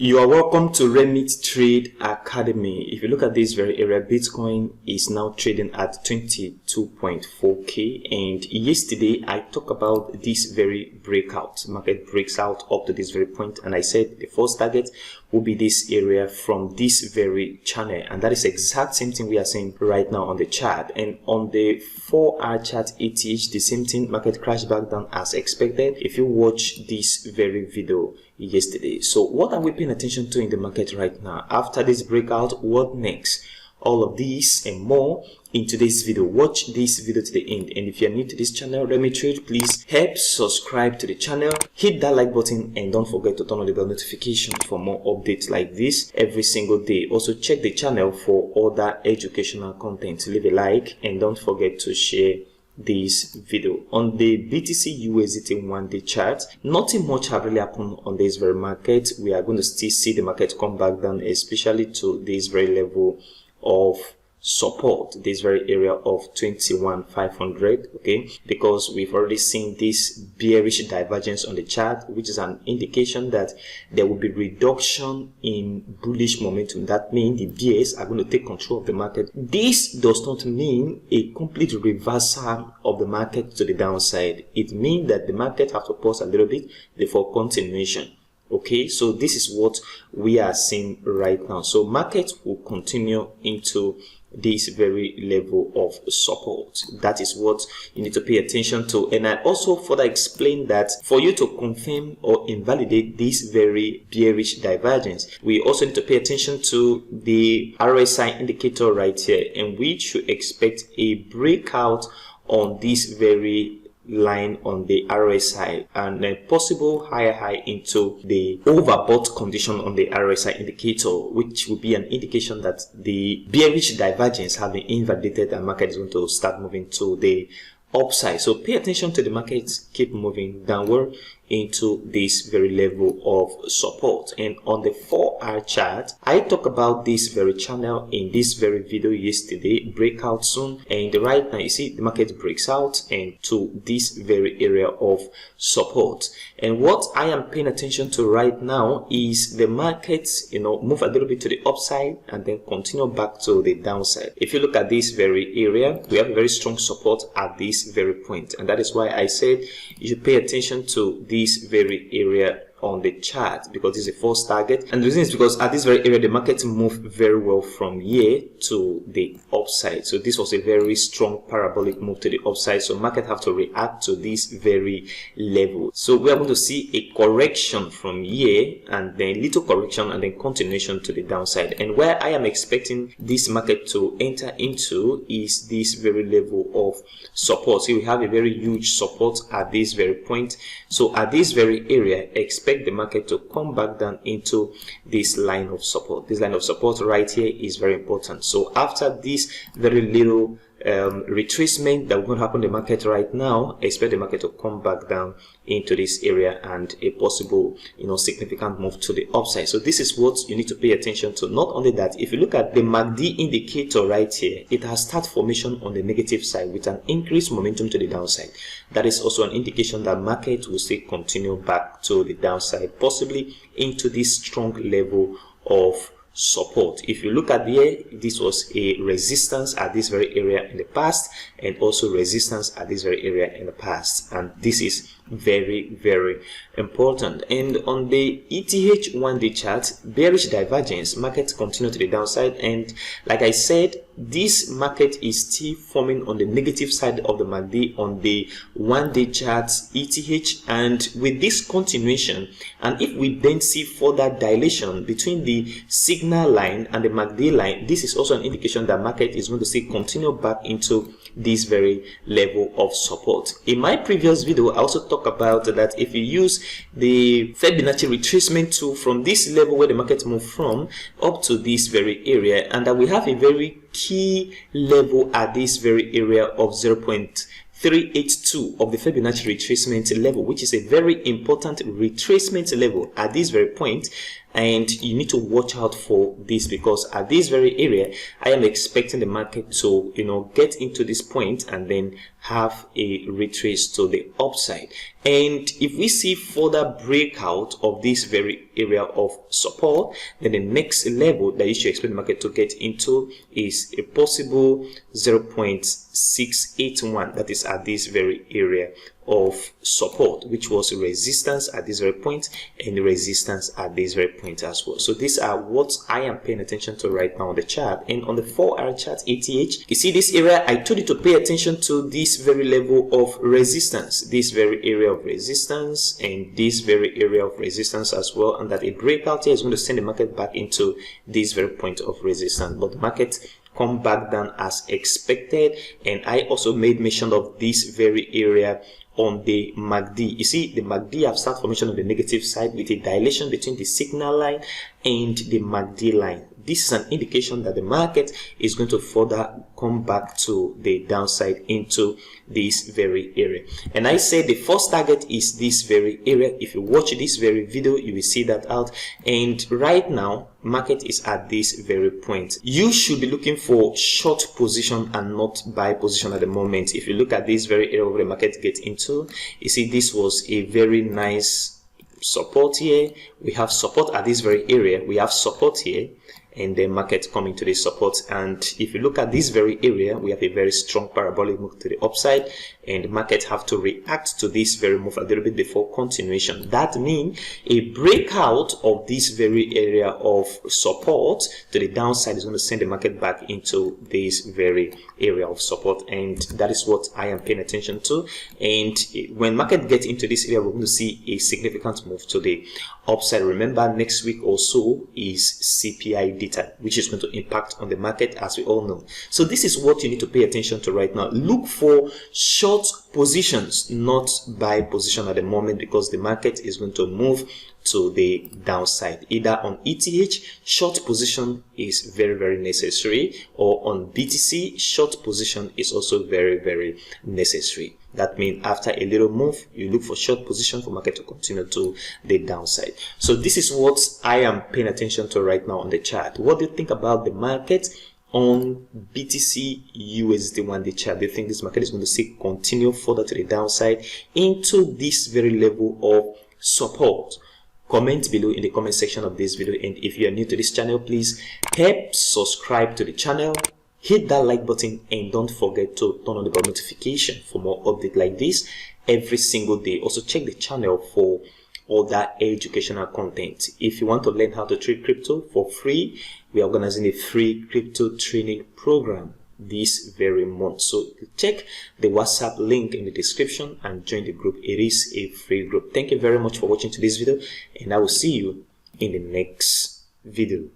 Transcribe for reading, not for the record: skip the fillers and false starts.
You are welcome to Remit Trade Academy. If you look at this very area, Bitcoin is now trading at 22.4k, and yesterday I talked about this very breakout. Market breaks out up to this very point, and I said the first target will be this area from this very channel, and that is exact same thing we are seeing right now on the chart. And on the 4-hour chart ETH, the same thing, market crashed back down as expected if you watch this very video yesterday. So what are we paying attention to in the market right now? After this breakout, what next? All of these and more in today's video. Watch this video to the end, and if you're new to this channel, Remit Trade, please help subscribe to the channel, hit that like button, and don't forget to turn on the bell notification for more updates like this every single day. Also check the channel for other educational content. Leave a like and don't forget to share this video. On the BTC USDT 1-day chart, nothing much have really happened on this very market. We are going to still see the market come back down, especially to this very level of support, this very area of 21,500, okay, because we've already seen this bearish divergence on the chart, which is an indication that there will be reduction in bullish momentum. That means the bears are going to take control of the market. This does not mean a complete reversal of the market to the downside. It means that the market have to pause a little bit before continuation. Okay, so this is what we are seeing right now. So market will continue into this very level of support. That is what you need to pay attention to. And I also further explain that for you to confirm or invalidate this very bearish divergence, we also need to pay attention to the RSI indicator right here, and we should expect a breakout on this very line on the RSI and a possible higher high into the overbought condition on the RSI indicator, which will be an indication that the bearish divergence have been invalidated and market is going to start moving to the upside. So pay attention to the markets, keep moving downward into this very level of support. And on the 4-hour chart, I talk about this very channel in this very video yesterday, breakout soon, and right now you see the market breaks out and to this very area of support. And what I am paying attention to right now is the markets, move a little bit to the upside and then continue back to the downside. If you look at this very area, we have a very strong support at this very point, and that is why I said you should pay attention to this very area on the chart, because this is a false target. And the reason is because at this very area the market moved very well from here to the upside. So this was a very strong parabolic move to the upside, so market have to react to this very level. So we are going to see a correction from here and then little correction and then continuation to the downside. And where I am expecting this market to enter into is this very level of support. So we have a very huge support at this very point. So at this very area, expect the market to come back down into this line of support. This line of support right here is very important. So after this very little retracement that will happen in the market right now, expect the market to come back down into this area and a possible significant move to the upside. So this is what you need to pay attention to. Not only that, if you look at the MACD indicator right here, it has start formation on the negative side with an increased momentum to the downside. That is also an indication that market will still continue back to the downside, possibly into this strong level of support. If you look at here, this was a resistance at this very area in the past and also resistance at this very area in the past, and this is very, very important. And on the ETH 1-day chart, bearish divergence, market continue to the downside, and like I said, this market is still forming on the negative side of the MACD on the 1-day chart ETH. And with this continuation, and if we then see further dilation between the signal line and the MACD line, this is also an indication that market is going to see continue back into this very level of support. In my previous video, I also talked about that if you use the Fibonacci retracement tool from this level where the market moved from up to this very area, and that we have a very key level at this very area of 0.382 of the Fibonacci retracement level, which is a very important retracement level at this very point. and you need to watch out for this, because at this very area I am expecting the market to get into this point and then have a retrace to the upside. And if we see further breakout of this very area of support, then the next level that you should expect the market to get into is a possible 0.681, that is at this very area of support, which was resistance at this very point and resistance at this very point as well. So these are what I am paying attention to right now on the chart. And on the 4-hour chart, ETH, you see this area, I told you to pay attention to this very level of resistance, this very area of resistance, and this very area of resistance as well, and that a breakout here is going to send the market back into this very point of resistance. But the market come back down as expected, and I also made mention of this very area on the MACD. You see, the MACD have start formation on the negative side with a dilation between the signal line and the MACD line. This is an indication that the market is going to further come back to the downside into this very area. And I said the first target is this very area. If you watch this very video, you will see that out. And right now, market is at this very point. You should be looking for short position and not buy position at the moment. If you look at this very area where the market gets into, you see this was a very nice support here. We have support at this very area. We have support here, and the market coming to the support. And if you look at this very area, we have a very strong parabolic move to the upside, and the market have to react to this very move a little bit before continuation. That means a breakout of this very area of support to the downside is going to send the market back into this very area of support, and that is what I am paying attention to. And when market gets into this area, we're going to see a significant move to the upside. Remember, next week also is CPI data, which is going to impact on the market, as we all know. So this is what you need to pay attention to right now. Look for short positions, not buy position at the moment, because the market is going to move to the downside. Either on ETH, short position is very, very necessary, or on BTC, short position is also very, very necessary. That means after a little move, you look for short position for market to continue to the downside. So this is what I am paying attention to right now on the chart. What do you think about the market on BTC USD 1-day chart? Do you think this market is going to see continue further to the downside into this very level of support? Comment below in the comment section of this video, and if you are new to this channel, please help subscribe to the channel, hit that like button, and don't forget to turn on the bell notification for more updates like this every single day. Also check the channel for other educational content. If you want to learn how to trade crypto for free, we are organizing a free crypto training program this very month. So check the WhatsApp link in the description and join the group. It is a free group. Thank you very much for watching to this video, and I will see you in the next video.